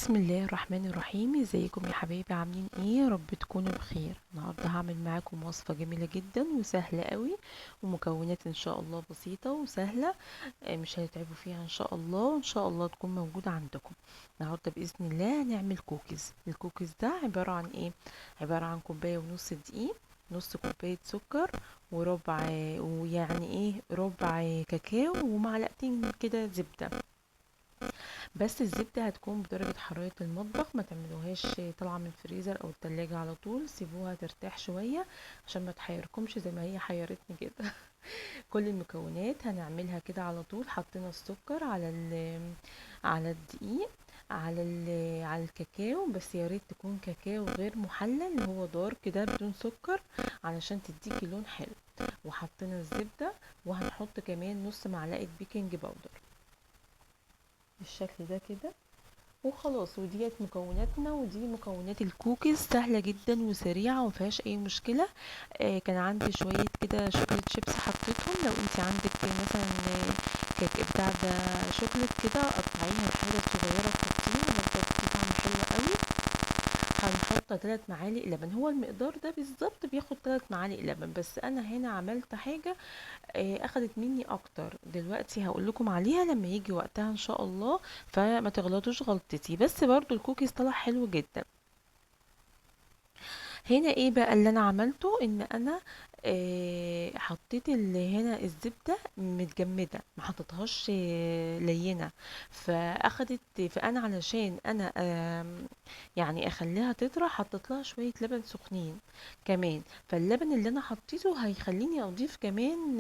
بسم الله الرحمن الرحيم. ازيكم يا حبايبي؟ عاملين ايه؟ يا رب تكونوا بخير. النهارده هعمل معاكم وصفه جميله جدا وسهله قوي، ومكونات ان شاء الله بسيطه وسهله. مش هتتعبوا فيها ان شاء الله، وان شاء الله تكون موجوده عندكم. النهارده باذن الله هنعمل كوكيز. الكوكيز ده عباره عن ايه؟ عباره عن كوبايه ونص دقيق، نص كوبايه سكر، وربع، ويعني ايه، ربع كاكاو، ومعلقتين كده زبده. بس الزبدة هتكون بدرجة حرارة المطبخ، ما تعملوهاش طالعة من الفريزر او التلاجة على طول، سيبوها ترتاح شوية عشان ما تحيركمش زي ما هي حيرتني كده. كل المكونات هنعملها كده على طول. حطينا السكر على الدقيق، على الكاكاو، بس يا ريت تكون كاكاو غير محلل، اللي هو دار كده بدون سكر، علشان تديكي لون حلو. وحطينا الزبدة، وهنحط كمان نص معلقة بيكنج باودر بالشكل ده كده. وخلاص، وديت مكوناتنا، ودي مكونات الكوكيز، سهلة جدا وسريعة ومفيهاش اي مشكلة. كان عندي شوية كده شوكليت شيبس حطيتهم. لو انت عندك مثلا كيك بتاع ده شوكليت كده، قطعيها حتت صغيرة تحطيها، برضه بتدي طعم حلو قوي. هنحط 3 معالق لبن، هو المقدار ده بالظبط بياخد 3 معالق لبن، بس انا هنا عملت حاجة اخدت مني اكتر. دلوقتي هقول لكم عليها لما يجي وقتها ان شاء الله، فما تغلطوش غلطتي. بس برضو الكوكيز طلع حلو جدا. هنا ايه بقى اللي انا عملته؟ ان انا حطيت اللي هنا الزبدة متجمدة، ما حطيتهاش لينة. فانا علشان انا يعني اخليها تطرى، حطيت لها شوية لبن سخنين كمان. فاللبن اللي انا حطيته هيخليني اضيف كمان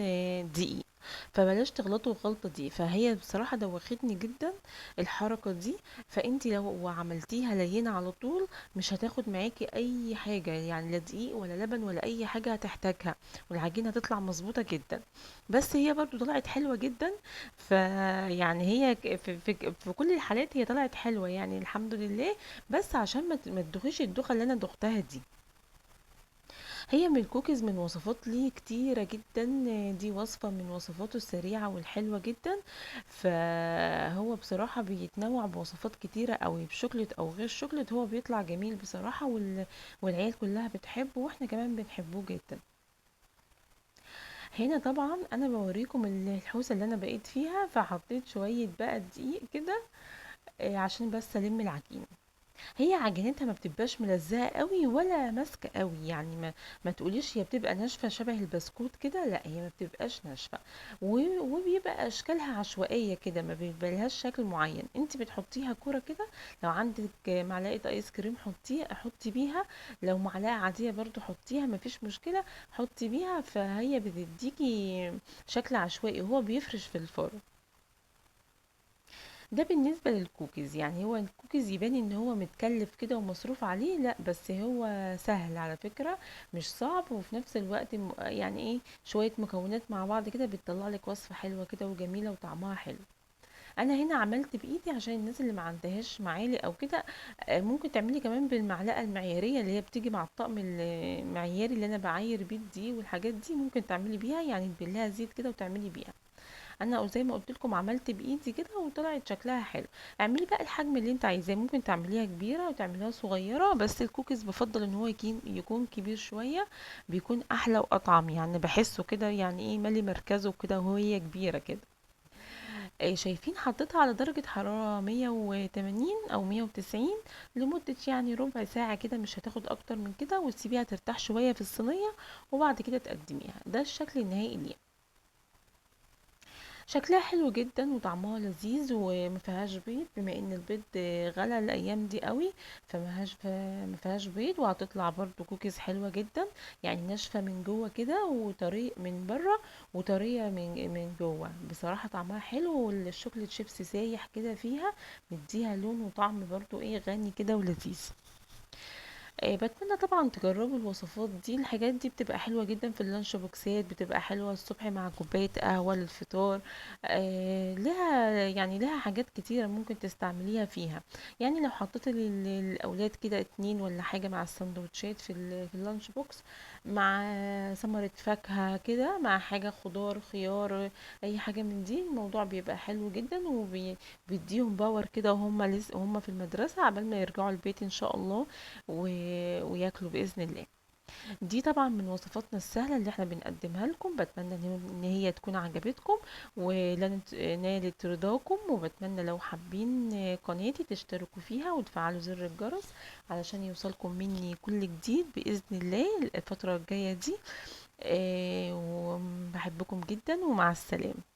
دقيق. فبلاش تغلطوا الغلطة دي، فهي بصراحة دوختني جدا الحركة دي. فانتي لو عملتيها لينة على طول، مش هتاخد معاكي اي حاجة، يعني لا دقيق ولا لبن ولا اي حاجة هتحتاجها، والعجينة هتطلع مظبوطة جدا. بس هي برضو طلعت حلوة جدا. يعني هي في كل الحالات هي طلعت حلوة، يعني الحمد لله. بس عشان ما تدوخيش الدوخة اللي انا دختها دي. هي من الكوكيز من وصفات ليه كتيرة جدا. دي وصفة من وصفاته السريعة والحلوة جدا. فهو بصراحة بيتنوع بوصفات كتيرة قوي، بشوكلت او غير شوكلت، هو بيطلع جميل بصراحة، والعيال كلها بتحبه، واحنا كمان بنحبه جدا. هنا طبعا انا بوريكم الحوسة اللي انا بقيت فيها، فحطيت شوية بقى دقيق كده عشان بس الم العجينة. هي عجينتها ما بتبقاش ملزقه قوي ولا ماسكه قوي، يعني ما تقوليش هي بتبقى ناشفه شبه البسكوت كده، لا هي ما بتبقاش ناشفه. وبيبقى اشكالها عشوائيه كده، ما بيبقى لهاش شكل معين. انت بتحطيها كوره كده. لو عندك معلقه ايس كريم حطي بيها. لو معلقه عاديه برضو حطيها، ما فيش مشكله. حطي بيها، فهي بتديكي شكل عشوائي، وهو بيفرش في الفرن. ده بالنسبة للكوكيز. يعني هو الكوكيز يبان ان هو متكلف كده ومصروف عليه، لا بس هو سهل على فكرة، مش صعب. وفي نفس الوقت يعني ايه، شوية مكونات مع بعض كده بتطلع لك وصفة حلوة كده وجميلة وطعمها حلو. انا هنا عملت بايدي عشان الناس اللي ما عندهاش معالق او كده. ممكن تعملي كمان بالمعلقة المعيارية اللي هي بتيجي مع الطقم المعياري اللي انا بعاير بيه دي، والحاجات دي ممكن تعملي بيها، يعني تبليها زيت كده وتعملي بيها. انا زي ما قلت لكم عملت بايدي كده وطلعت شكلها حلو. اعملي بقى الحجم اللي انت عايزاه، ممكن تعمليها كبيره وتعمليها صغيره، بس الكوكيز بفضل ان هو يكون كبير شويه، بيكون احلى واطعم، يعني بحسه كده، يعني ايه، مالي مركزه كده وهي كبيره كده. شايفين؟ حطيتها على درجه حراره 180 او 190 لمده يعني ربع ساعه كده، مش هتاخد اكتر من كده، وتسيبيها ترتاح شويه في الصينيه، وبعد كده تقدميها. ده الشكل النهائي ليها. شكلها حلو جدا وطعمها لذيذ، ومفيهاش بيض، بما ان البيض غلا الايام دي قوي. مفيهاش بيض، وهتطلع برضو كوكيز حلوة جدا. يعني ناشفة من جوه كده، وطري من بره، وطرية من جوه. بصراحة طعمها حلو، والشوكليت شيبس سايح كده فيها، مديها لون وطعم برضو ايه، غني كده ولذيذ. بتمنى طبعا تجربوا الوصفات دي. الحاجات دي بتبقى حلوة جدا في اللانش بوكسات، بتبقى حلوة الصبح مع كوباية قهوة للفطار. لها يعني لها حاجات كتيرة ممكن تستعمليها فيها. يعني لو حطيت للأولاد كده اتنين ولا حاجة مع السندوتشات في اللانش بوكس، مع ثمرة فاكهة كده، مع حاجة خضار خيار، أي حاجة من دي، الموضوع بيبقى حلو جدا وبيديهم باور كده، وهم في المدرسة عبال ما يرجعوا البيت إن شاء الله وياكلوا بإذن الله. دي طبعا من وصفاتنا السهلة اللي احنا بنقدمها لكم. بتمنى ان هي تكون عجبتكم نالت رضاكم، وبتمنى لو حابين قناتي تشتركوا فيها وتفعلوا زر الجرس علشان يوصلكم مني كل جديد بإذن الله الفترة الجاية دي. وبحبكم جدا، ومع السلامة.